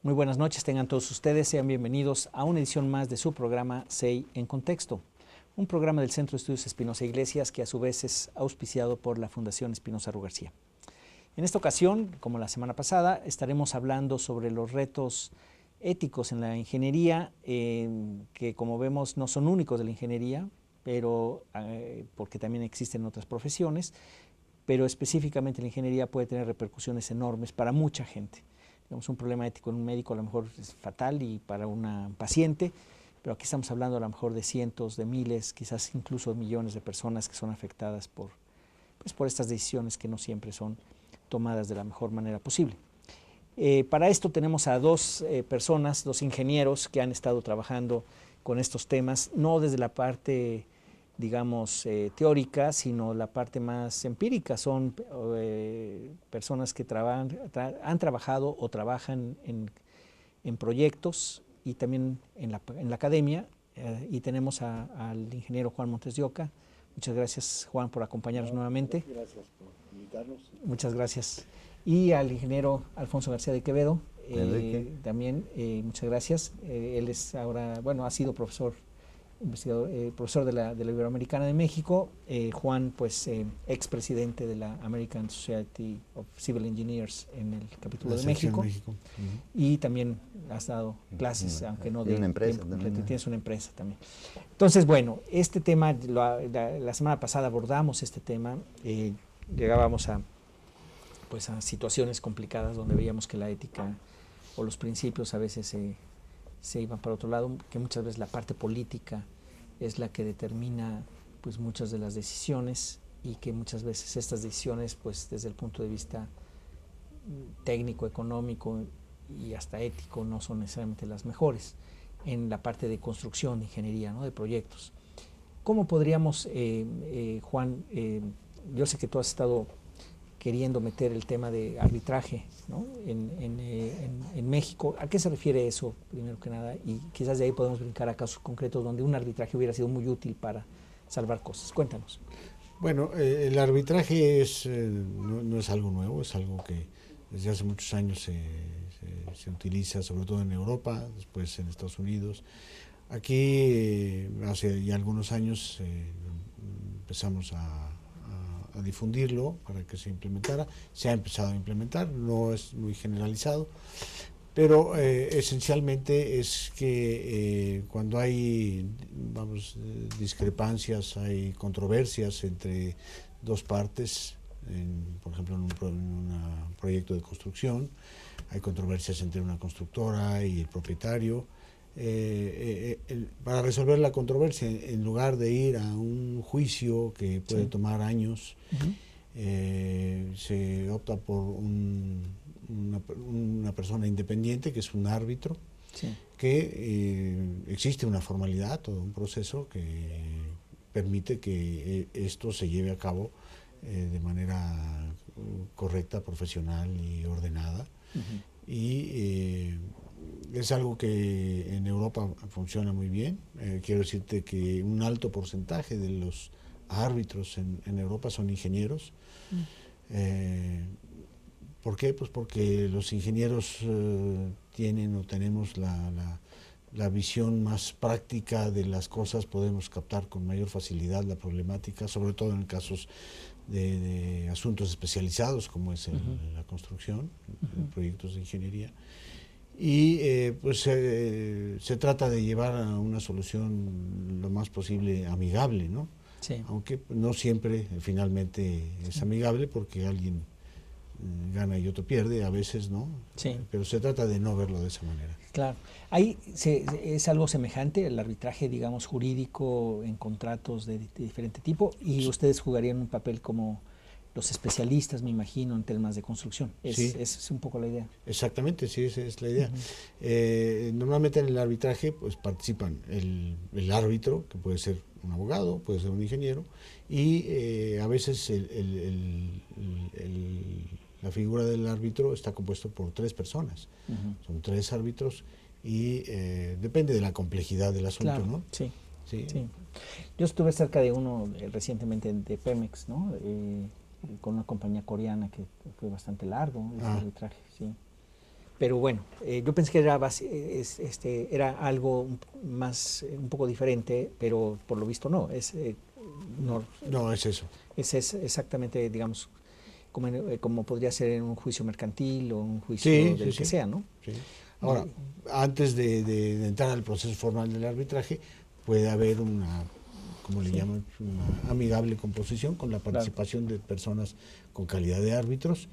Muy buenas noches, tengan todos ustedes, sean bienvenidos a una edición más de su programa CEI en Contexto, un programa del Centro de Estudios Espinosa Iglesias que a su vez es auspiciado por la Fundación Espinosa Ru García. En esta ocasión, como la semana pasada, estaremos hablando sobre los retos éticos en la ingeniería, que como vemos no son únicos de la ingeniería, pero porque también existen otras profesiones, pero específicamente la ingeniería puede tener repercusiones enormes para mucha gente. Digamos, un problema ético en un médico a lo mejor es fatal y para una paciente, pero aquí estamos hablando a lo mejor de cientos, de miles, quizás incluso millones de personas que son afectadas por estas decisiones que no siempre son tomadas de la mejor manera posible. Para esto tenemos a dos personas, dos ingenieros que han estado trabajando con estos temas, no desde la parte, digamos, teórica, sino la parte más empírica. Son personas que han trabajado o trabajan en proyectos y también en la academia, y tenemos al ingeniero Juan Montes de Oca. Muchas gracias, Juan, por acompañarnos nuevamente. Gracias por invitarnos. Muchas gracias. Y al ingeniero Alfonso García de Quevedo, también, muchas gracias. Él es ahora, bueno, ha sido profesor, investigador, profesor de la Iberoamericana de México. Juan, pues, expresidente de la American Society of Civil Engineers en el capítulo de México. Y también has dado clases, aunque no de una empresa tiempo completo, tienes una empresa también. Entonces, bueno, este tema, la semana pasada abordamos este tema, llegábamos a situaciones complicadas donde veíamos que la ética o los principios a veces se iban para otro lado, que muchas veces la parte política es la que determina pues muchas de las decisiones, y que muchas veces estas decisiones pues desde el punto de vista técnico, económico y hasta ético no son necesariamente las mejores en la parte de construcción, de ingeniería, ¿no? De proyectos. ¿Cómo podríamos, Juan, yo sé que tú has estado queriendo meter el tema de arbitraje, ¿no? en México? ¿A qué se refiere eso, primero que nada? Y quizás de ahí podemos brincar a casos concretos donde un arbitraje hubiera sido muy útil para salvar cosas. Cuéntanos. Bueno, el arbitraje no es algo nuevo, es algo que desde hace muchos años se utiliza, sobre todo en Europa, después en Estados Unidos. Aquí, hace ya algunos años, empezamos a difundirlo para que se implementara. Se ha empezado a implementar, no es muy generalizado, pero esencialmente es que cuando hay, discrepancias, hay controversias entre dos partes, por ejemplo en un proyecto de construcción, hay controversias entre una constructora y el propietario. Para resolver la controversia, en lugar de ir a un juicio que puede tomar años, se opta por una persona independiente, que es un árbitro, que existe una formalidad, todo un proceso que permite que esto se lleve a cabo de manera correcta, profesional y ordenada. Y es algo que en Europa funciona muy bien. Quiero decirte que un alto porcentaje de los árbitros en Europa son ingenieros. ¿Por qué? Pues porque los ingenieros tenemos la visión más práctica de las cosas, podemos captar con mayor facilidad la problemática, sobre todo en casos de asuntos especializados como es la construcción, proyectos de ingeniería. Y se trata de llevar a una solución lo más posible amigable, ¿no? Sí. Aunque no siempre finalmente es amigable, porque alguien gana y otro pierde, a veces no, pero se trata de no verlo de esa manera. Claro. Ahí es algo semejante el arbitraje, digamos, jurídico en contratos de diferente tipo, y ustedes jugarían un papel como los especialistas, me imagino, en temas de construcción. Es un poco la idea. Exactamente, sí, esa es la idea. Normalmente en el arbitraje pues participan el árbitro, que puede ser un abogado, puede ser un ingeniero, y a veces la figura del árbitro está compuesto por 3 personas. Son 3 árbitros y depende de la complejidad del asunto, claro, ¿no? Sí. Yo estuve cerca de uno recientemente de Pemex, ¿no? Con una compañía coreana, que fue bastante largo ese arbitraje, Pero bueno, yo pensé que era algo más, un poco diferente, pero por lo visto no. No, es eso. Es exactamente, digamos, como podría ser en un juicio mercantil o un juicio del que sea, ¿no? Sí. Ahora, antes de entrar al proceso formal del arbitraje, puede haber una, como le llaman, una amigable composición con la participación de personas con calidad de árbitros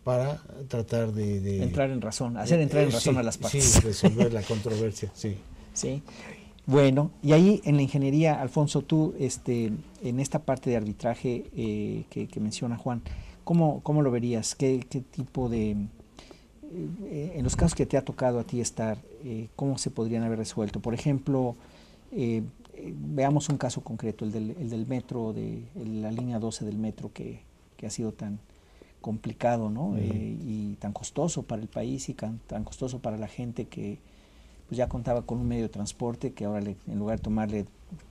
para tratar de entrar en razón, hacer entrar en razón a las partes. Sí, resolver la controversia, sí. Sí. Bueno, y ahí en la ingeniería, Alfonso, tú en esta parte de arbitraje que menciona Juan, ¿cómo lo verías? ¿Qué tipo de... en los casos que te ha tocado a ti estar, ¿cómo se podrían haber resuelto? Por ejemplo, veamos un caso concreto, el del metro, de la línea 12 del metro que ha sido tan complicado, ¿no? Y tan costoso para el país y tan costoso para la gente que pues ya contaba con un medio de transporte que ahora en lugar de tomarle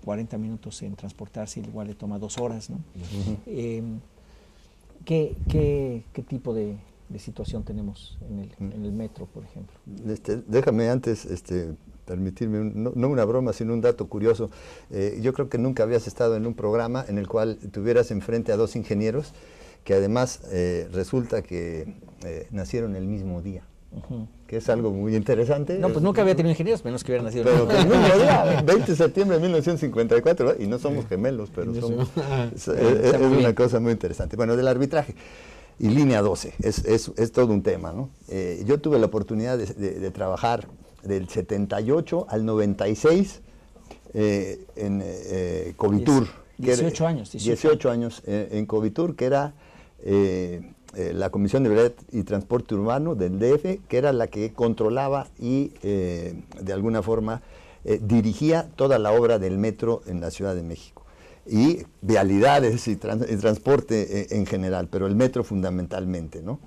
40 minutos en transportarse, igual le toma 2 horas, ¿no? ¿Qué tipo de situación tenemos en el metro, por ejemplo? Déjame antes permitirme, no una broma, sino un dato curioso. Yo creo que nunca habías estado en un programa en el cual tuvieras enfrente a 2 ingenieros que además resulta que nacieron el mismo día. Que es algo muy interesante. No, pues nunca había tenido ingenieros, menos que hubieran nacido. Pero que el mismo día, 20 de septiembre de 1954, y no somos gemelos, pero es una cosa muy interesante. Bueno, del arbitraje y línea 12, es todo un tema, ¿no? Yo tuve la oportunidad de trabajar del 78 al 96 en Covitur. 18 años. 18 años en Covitur, que era la Comisión de Vialidad y Transporte Urbano del DF, que era la que controlaba y de alguna forma dirigía toda la obra del metro en la Ciudad de México. Y vialidades y transporte en general, pero el metro fundamentalmente, ¿no?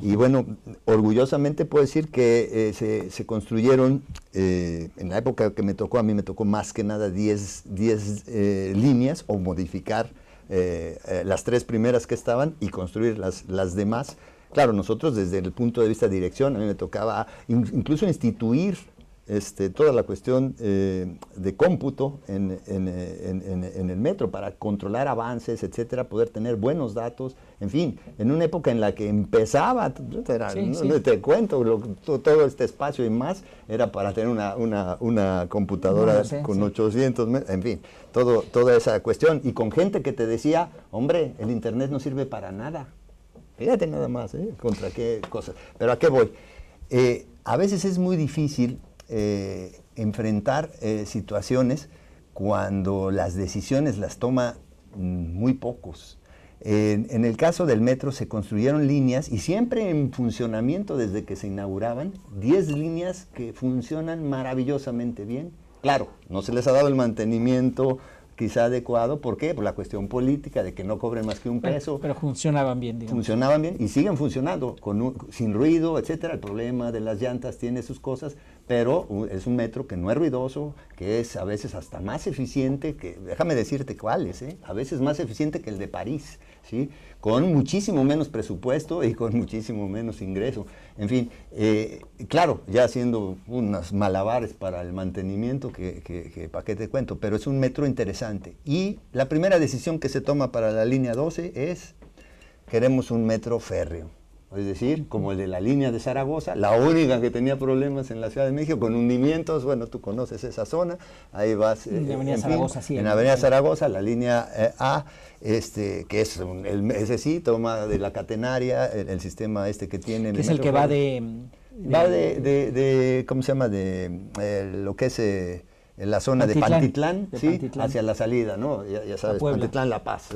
Y bueno, orgullosamente puedo decir que se construyeron, en la época que me tocó, a mí me tocó más que nada 10 líneas o modificar las 3 primeras que estaban y construir las demás. Claro, nosotros desde el punto de vista de dirección, a mí me tocaba incluso instituir toda la cuestión de cómputo en el metro para controlar avances, etcétera, poder tener buenos datos, en fin, en una época en la que empezaba, te cuento, todo este espacio y más era para tener una computadora con 800 metros, en fin, toda esa cuestión, y con gente que te decía, hombre, el internet no sirve para nada, fíjate nada más, contra qué cosas, pero ¿a qué voy? A veces es muy difícil enfrentar situaciones cuando las decisiones las toma muy pocos. En el caso del metro se construyeron líneas y siempre en funcionamiento desde que se inauguraban, 10 líneas que funcionan maravillosamente bien. Claro, no se les ha dado el mantenimiento quizá adecuado. ¿Por qué? Por la cuestión política de que no cobren más que un peso. Pero funcionaban bien, digamos. Funcionaban bien y siguen funcionando, sin ruido, etcétera. El problema de las llantas tiene sus cosas, pero es un metro que no es ruidoso, que es a veces hasta más eficiente, que déjame decirte cuáles, a veces más eficiente que el de París, ¿sí? Con muchísimo menos presupuesto y con muchísimo menos ingreso. En fin, claro, ya haciendo unas malabares para el mantenimiento, que para qué te cuento, pero es un metro interesante. Y la primera decisión que se toma para la línea 12 es, queremos un metro férreo. Es decir, como el de la línea de Zaragoza, la única que tenía problemas en la Ciudad de México, con hundimientos. Bueno, tú conoces esa zona, ahí vas en Avenida Zaragoza, sí, en Avenida Zaragoza, la línea A, que es ese sí, toma de la catenaria, el sistema que tiene. Que es el que va de ¿cómo se llama? De lo que es la zona de Pantitlán, ¿sí? Pantitlán, hacia la salida, ¿no? Ya sabes, Pantitlán, La Paz,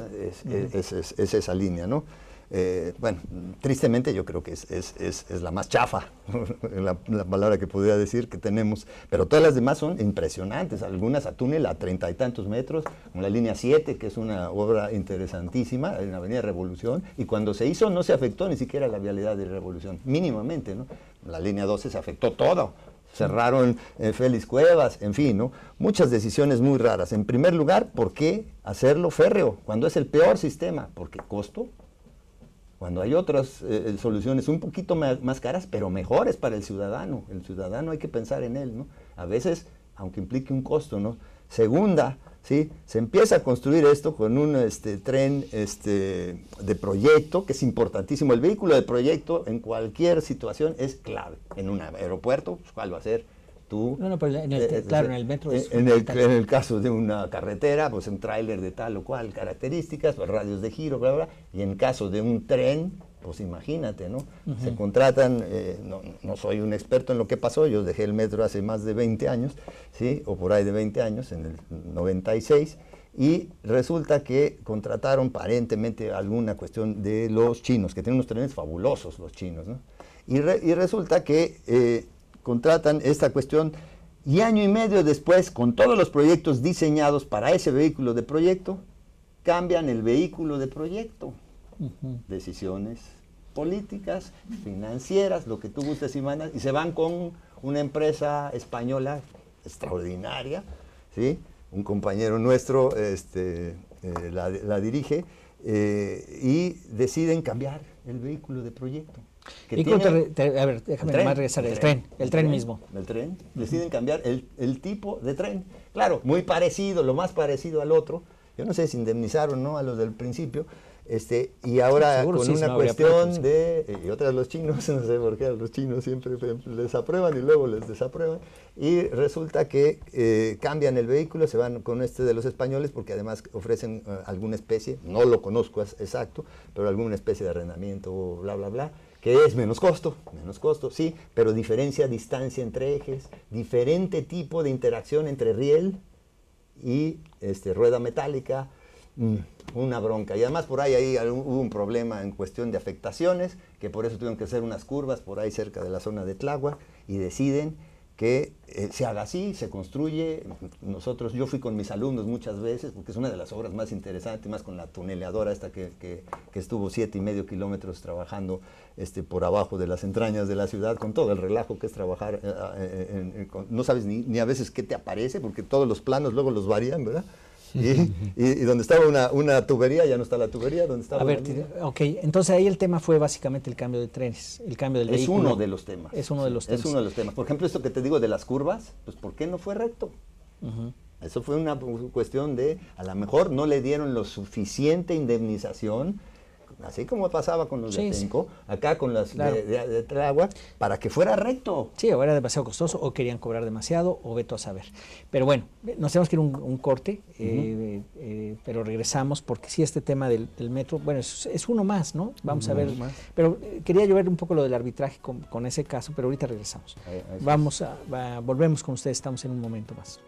es esa línea, ¿no? Bueno, tristemente yo creo que es la más chafa, la palabra que podría decir que tenemos, pero todas las demás son impresionantes, algunas a túnel a 30 y tantos metros, como la línea 7, que es una obra interesantísima en la Avenida Revolución, y cuando se hizo no se afectó ni siquiera la vialidad de Revolución, mínimamente, ¿no? La línea 12 se afectó todo. Cerraron Félix Cuevas, en fin, ¿no? Muchas decisiones muy raras. En primer lugar, ¿por qué hacerlo férreo? Cuando es el peor sistema, porque costo. cuando hay otras soluciones un poquito más caras, pero mejores para el ciudadano. El ciudadano hay que pensar en él, ¿no? A veces, aunque implique un costo, ¿no? Segunda, ¿sí? Se empieza a construir esto con un tren de proyecto, que es importantísimo. El vehículo de proyecto en cualquier situación es clave. En un aeropuerto, pues, ¿cuál va a ser? Tú, no, pero claro, en el metro es en el caso de una carretera, pues un tráiler de tal o cual características, pues, radios de giro, bla, bla, y en caso de un tren, pues imagínate, ¿no? Se contratan, no soy un experto en lo que pasó, yo dejé el metro hace más de 20 años, ¿sí? O por ahí de 20 años, en el 96, y resulta que contrataron aparentemente alguna cuestión de los chinos, que tienen unos trenes fabulosos los chinos, ¿no? Y resulta que contratan esta cuestión y año y medio después, con todos los proyectos diseñados para ese vehículo de proyecto, cambian el vehículo de proyecto. Decisiones políticas, financieras, lo que tú gustes y mandas, y se van con una empresa española extraordinaria, ¿sí? Un compañero nuestro la dirige, y deciden cambiar el vehículo de proyecto. Y a ver, déjame más regresar, el tren mismo. El tren, deciden cambiar el tipo de tren. Claro, muy parecido, lo más parecido al otro. Yo no sé si indemnizaron, ¿no?, a los del principio. Y ahora seguro, con una cuestión y otras los chinos, no sé por qué a los chinos siempre les aprueban y luego les desaprueban, y resulta que cambian el vehículo, se van con de los españoles, porque además ofrecen alguna especie, no lo conozco exacto, pero alguna especie de arrendamiento, bla, bla, bla, que es menos costo, sí, pero diferencia distancia entre ejes, diferente tipo de interacción entre riel y rueda metálica, una bronca. Y además por ahí hubo un problema en cuestión de afectaciones, que por eso tuvieron que hacer unas curvas por ahí cerca de la zona de Tláhuac, y deciden que se haga así, se construye. Yo fui con mis alumnos muchas veces, porque es una de las obras más interesantes, más con la tuneleadora esta que estuvo 7,5 kilómetros trabajando por abajo de las entrañas de la ciudad, con todo el relajo que es trabajar, no sabes ni a veces qué te aparece, porque todos los planos luego los varían, ¿verdad? Y donde estaba una tubería, ya no está la tubería, donde estaba. A ver, ok, entonces ahí el tema fue básicamente el cambio de trenes, el cambio del vehículo. Es uno de los temas. Es uno de los temas. Es uno de los temas. Por ejemplo, esto que te digo de las curvas, pues ¿por qué no fue recto? Eso fue una cuestión de, a lo mejor no le dieron lo suficiente indemnización, así como pasaba con los de Atenco, acá con las de Tláhuac, para que fuera recto. Sí, o era demasiado costoso, o querían cobrar demasiado, o veto a saber. Pero bueno, nos tenemos que ir un corte, pero regresamos, porque sí, este tema del metro, bueno, es uno más, ¿no? Vamos a ver. Pero quería yo ver un poco lo del arbitraje con ese caso, pero ahorita regresamos. Volvemos con ustedes, estamos en un momento más.